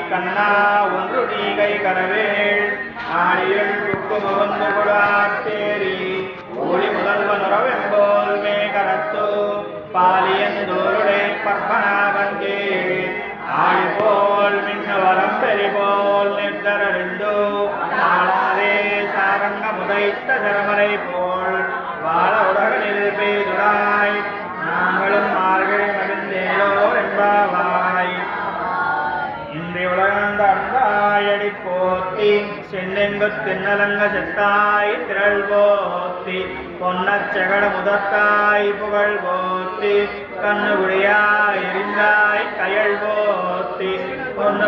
கண்ணா ஒன்று நீகை கரவேள் ஆழியல் துக்கு முகந்து கொடாத்தேரி ஊழி முதல்வனுறவெம்போல் மேகரத்து பாலியந்தோருடை பற்பனாவங்கே ஆழி போல் மின்னவரம் பெரிபோல் நிர்தரறிந்து ஆளாதே சாரங்க முதைத்த சிரமரை போல் வாழ உலகில் பெய்துடாய் நாங்களும் மார்கழி மகிழ்ந்தேலோர் என்பாவாய் இன்றைய உலகந்த அந்தாயடி போத்தி சென்னெங்கு தின்னலங்க செத்தாய் திரள் போத்தி பொன்னச் செகட முதத்தாய் புகழ் போத்தி கண்ணுகுடியாய் எரிந்தாய் கயல் போத்தி பொன்னு